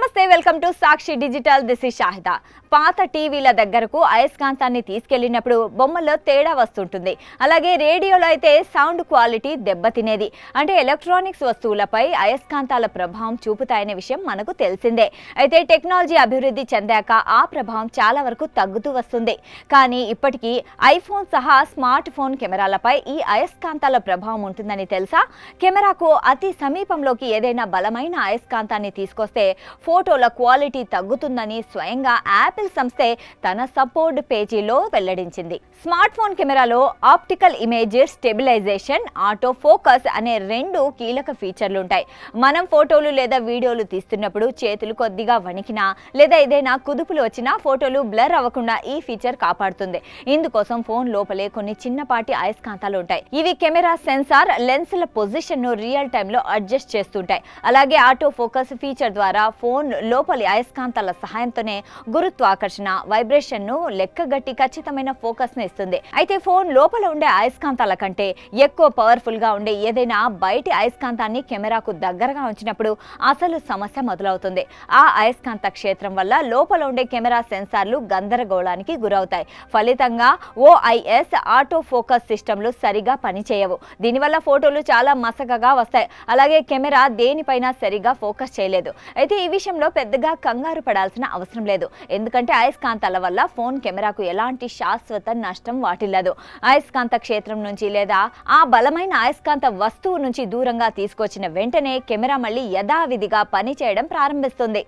నమస్తే, welcome to Sakshi digital. This is Shahida. పాత టీవీల దగ్గరకు అయస్కాంతాన్ని తీసుకెళ్లినప్పుడు బొమ్మల్లో తేడా వస్తుంటుంది. అలాగే రేడియోలో అయితే సౌండ్ క్వాలిటీ దెబ్బతినేది. అంటే ఎలక్ట్రానిక్స్ వస్తువులపై అయస్కాంతాల ప్రభావం చూపుతాయనే విషయం మనకు తెలిసిందే. అయితే టెక్నాలజీ అభివృద్ధి చెందాక ఆ ప్రభావం చాలా వరకు తగ్గుతూ వస్తుంది. కానీ ఇప్పటికీ ఐఫోన్ సహా స్మార్ట్ ఫోన్ కెమెరాలపై ఈ అయస్కాంతాల ప్రభావం ఉంటుందని తెలుసా? కెమెరాకు అతి సమీపంలోకి ఏదైనా బలమైన అయస్కాంతాన్ని తీసుకొస్తే ఫోటోల క్వాలిటీ తగ్గుతుందని స్వయంగా యాపిల్ సంస్థే తన సపోర్ట్ పేజీలో వెల్లడించింది. స్మార్ట్ ఫోన్ కెమెరాలో optical image stabilisation, auto focus అనే రెండు కీలక ఫీచర్లు ఉంటాయి. మనం ఫోటోలు లేదా వీడియోలు తీస్తున్నప్పుడు చేతులు కొద్దిగా వణికినా లేదా ఏదైనా కుదుపులు వచ్చినా ఫోటోలు బ్లర్ అవ్వకుండా ఈ ఫీచర్ కాపాడుతుంది. ఇందుకోసం ఫోన్ లోపలే కొన్ని చిన్నపాటి అయస్కాంతాలు ఉంటాయి. ఇవి కెమెరా సెన్సార్ లెన్స్ల పొజిషన్ ను రియల్ టైమ్ లో అడ్జస్ట్ చేస్తుంటాయి. అలాగే ఆటో ఫోకస్ ఫీచర్ ద్వారా ఫోన్ లోపలి అయస్కాంతాల సహాయంతోనే గురుత్వాకర్షణ, వైబ్రేషన్ ను లెక్కగట్టి ఖచ్చితమైన ఫోకస్ ను ఇస్తుంది. అయితే ఫోన్ లోపల ఉండే అయస్కాంతాల కంటే ఎక్కువ పవర్ఫుల్ గా ఉండే ఏదైనా బయటి అయస్కాంతాన్ని కెమెరాకు దగ్గరగా ఉంచినప్పుడు అసలు సమస్య మొదలవుతుంది. ఆ అయస్కాంత క్షేత్రం వల్ల లోపల ఉండే కెమెరా సెన్సార్లు గందరగోళానికి గురవుతాయి. ఫలితంగా ఓఐఎస్ ఆటో ఫోకస్ సిస్టంలు సరిగా పనిచేయవు. దీనివల్ల ఫోటోలు చాలా మసకగా వస్తాయి. అలాగే కెమెరా దేనిపైన సరిగా ఫోకస్ చేయలేదు. అయితే ఈ విషయంలో పెద్దగా కంగారు పడాల్సిన అవసరం లేదు. ఎందుకంటే అయస్కాంతాల వల్ల ఫోన్ కెమెరాకు ఎలాంటి శాశ్వత నష్టం వాటిల్లదు. అయస్కాంత క్షేత్రం నుంచి లేదా ఆ బలమైన అయస్కాంత వస్తువు నుంచి దూరంగా తీసుకొచ్చిన వెంటనే కెమెరా మళ్ళీ యథావిధిగా పనిచేయడం ప్రారంభిస్తుంది.